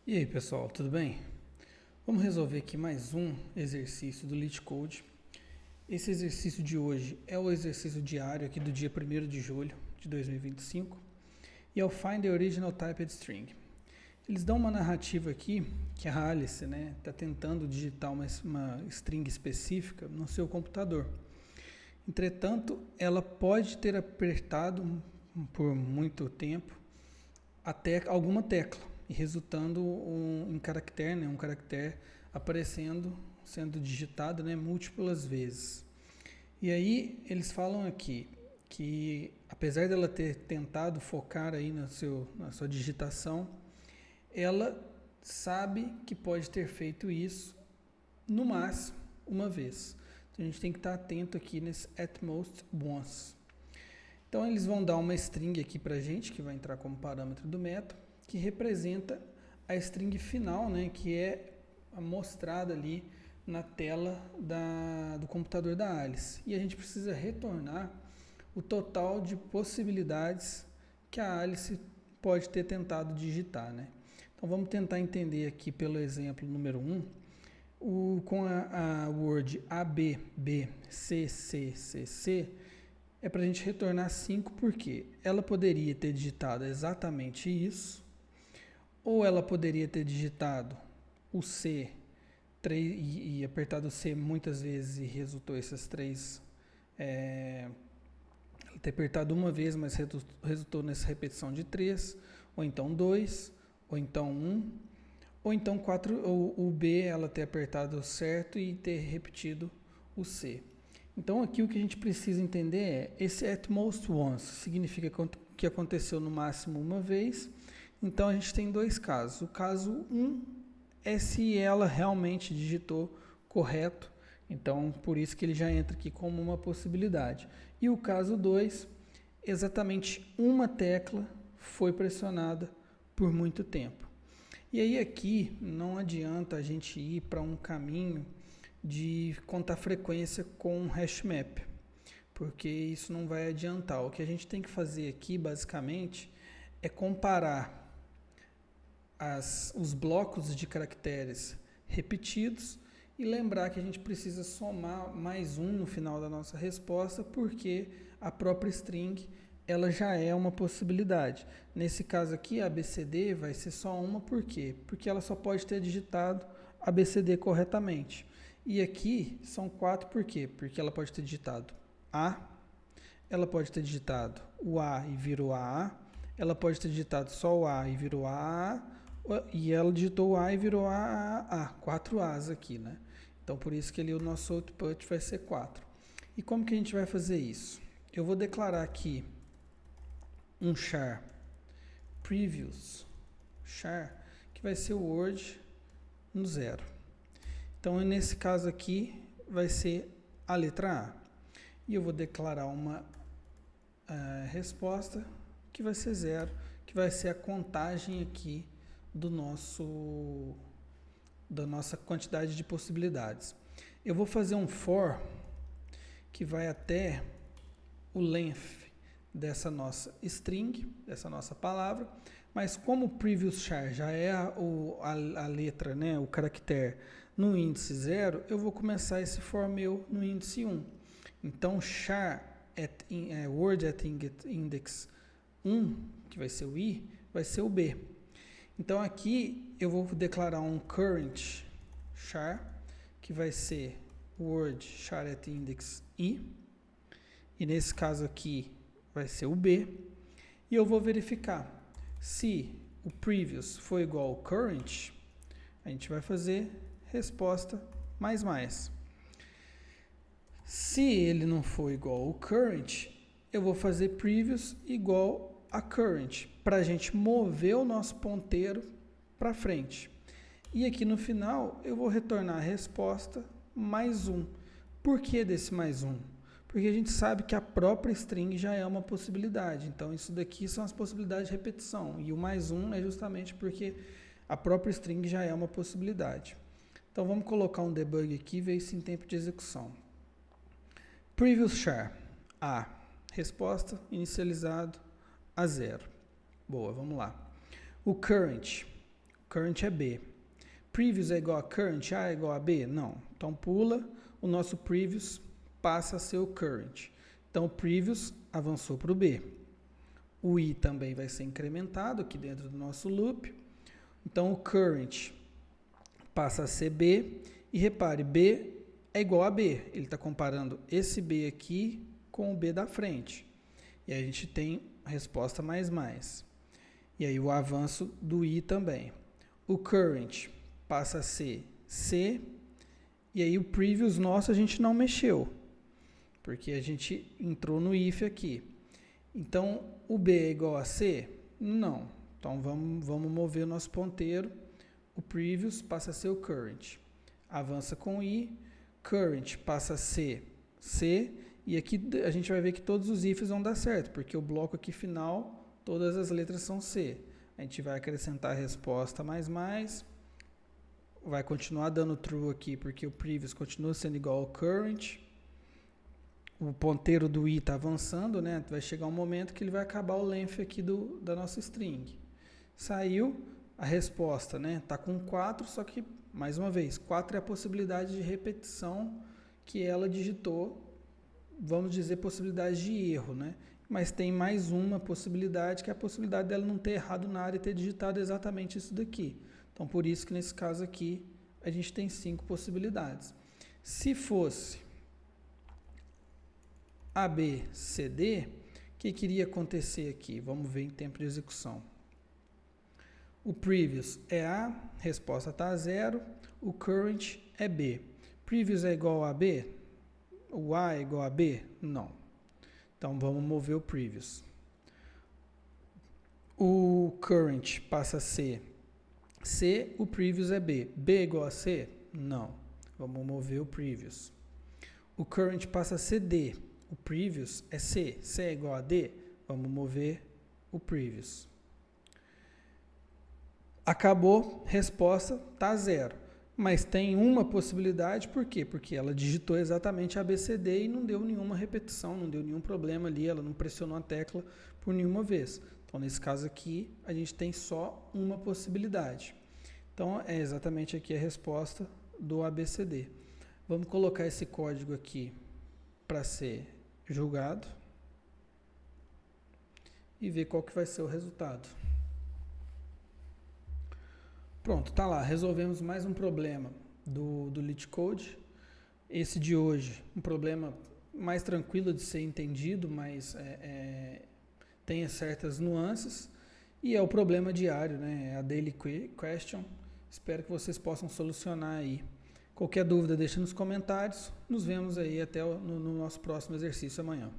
E aí pessoal, tudo bem? Vamos resolver aqui mais um exercício do LeetCode. Esse exercício de hoje é o exercício diário aqui do dia 1º de julho de 2025 e é o Find the Original Typed String. Eles dão uma narrativa aqui que a Alice está tentando digitar uma string específica no seu computador. Entretanto, ela pode ter apertado por muito tempo até alguma tecla e resultando em caractere, um caractere aparecendo, sendo digitado múltiplas vezes. E aí eles falam aqui que apesar dela ter tentado focar aí na sua digitação, ela sabe que pode ter feito isso no máximo uma vez. Então a gente tem que estar atento aqui nesse at most once. Então eles vão dar uma string aqui para a gente, que vai entrar como parâmetro do método, que representa a string final, que é mostrada ali na tela do computador da Alice. E a gente precisa retornar o total de possibilidades que a Alice pode ter tentado digitar. Então vamos tentar entender aqui pelo exemplo número 1, com a word ABBCCCC, é para a gente retornar 5, porque ela poderia ter digitado exatamente isso, ou ela poderia ter digitado o C e apertado o C muitas vezes e resultou esses três. Ela ter apertado uma vez, mas resultou nessa repetição de 3, ou então 2, ou então 1, ou então 4, ou o B ela ter apertado certo e ter repetido o C. Então aqui o que a gente precisa entender é, esse at most once significa que aconteceu no máximo uma vez. Então a gente tem dois casos. O caso 1 é se ela realmente digitou correto, então por isso que ele já entra aqui como uma possibilidade. E o caso 2, exatamente uma tecla foi pressionada por muito tempo. E aí aqui não adianta a gente ir para um caminho de contar frequência com um hash map, porque isso não vai adiantar. O que a gente tem que fazer aqui basicamente é comparar os blocos de caracteres repetidos e lembrar que a gente precisa somar mais um no final da nossa resposta, porque a própria string ela já é uma possibilidade. Nesse caso aqui, a ABCD vai ser só uma, por quê? Porque ela só pode ter digitado ABCD corretamente. E aqui são 4, por quê? Porque ela pode ter digitado A, ela pode ter digitado o A e virou AA, ela pode ter digitado só o A e virou AA, e ela digitou o A e virou AAA, 4 A's aqui, Então, por isso que o nosso output vai ser 4. E como que a gente vai fazer isso? Eu vou declarar aqui um char previous char, que vai ser o word no 0. Então, nesse caso aqui, vai ser a letra A. E eu vou declarar uma resposta que vai ser 0, que vai ser a contagem aqui da nossa quantidade de possibilidades. Eu vou fazer um for que vai até o length dessa nossa string, dessa nossa palavra, mas como o previous char já é a letra, o caractere no índice 0, eu vou começar esse for meu no índice 1. Então, char word at index 1, que vai ser o I, vai ser o B. Então aqui eu vou declarar um current char, que vai ser word char at index I, e nesse caso aqui vai ser o B, e eu vou verificar se o previous for igual ao current, a gente vai fazer resposta mais. Se ele não for igual ao current, eu vou fazer previous igual a current, para a gente mover o nosso ponteiro para frente. E aqui no final eu vou retornar a resposta mais 1. Por que desse mais 1? Porque a gente sabe que a própria string já é uma possibilidade. Então isso daqui são as possibilidades de repetição. E o mais 1 é justamente porque a própria string já é uma possibilidade. Então vamos colocar um debug aqui e ver isso em tempo de execução. Previous char, A. Resposta, inicializado a 0. Boa, vamos lá. O current Current é B. Previous é igual a current, A é igual a B? Não. Então pula, o nosso previous passa a ser o current. Então o previous avançou para o B. O I também vai ser incrementado aqui dentro do nosso loop. Então o current passa a ser B. E repare, B é igual a B. Ele está comparando esse B aqui com o B da frente. E aí a gente tem a resposta mais. E aí o avanço do I também. O current passa a ser C. E aí o previous nosso a gente não mexeu, porque a gente entrou no if aqui. Então o B é igual a C? Não. Então vamos mover o nosso ponteiro. O previous passa a ser o current. Avança com I. Current passa a ser C. E aqui a gente vai ver que todos os ifs vão dar certo, porque o bloco aqui final, todas as letras são C. A gente vai acrescentar a resposta mais. Vai continuar dando true aqui, porque o previous continua sendo igual ao current. O ponteiro do i está avançando, né? Vai chegar um momento que ele vai acabar o length aqui da nossa string. Saiu a resposta, né? Está com 4, só que, mais uma vez, 4 é a possibilidade de repetição que ela digitou, vamos dizer, possibilidade de erro, né? Mas tem mais uma possibilidade, que é a possibilidade dela não ter errado nada e ter digitado exatamente isso daqui. Então, por isso que nesse caso aqui, a gente tem 5 possibilidades. Se fosse A, B, C, D, o que iria acontecer aqui? Vamos ver em tempo de execução. O previous é A, resposta está a 0. O current é B. Previous é igual a B? O A é igual a B? Não. Então, vamos mover o previous. O current passa a ser C, o previous é B. B é igual a C? Não. Vamos mover o previous. O current passa a ser D. O previous é C. C é igual a D? Vamos mover o previous. Acabou, resposta está 0. Mas tem uma possibilidade, por quê? Porque ela digitou exatamente ABCD e não deu nenhuma repetição, não deu nenhum problema ali, ela não pressionou a tecla por nenhuma vez. Então, nesse caso aqui, a gente tem só uma possibilidade. Então, é exatamente aqui a resposta do ABCD. Vamos colocar esse código aqui para ser julgado e ver qual que vai ser o resultado. Pronto, tá lá, resolvemos mais um problema do LeetCode. Esse de hoje, um problema mais tranquilo de ser entendido, mas tem certas nuances. E é o problema diário, né? É a daily question. Espero que vocês possam solucionar aí. Qualquer dúvida, deixa nos comentários. Nos vemos aí até no nosso próximo exercício amanhã.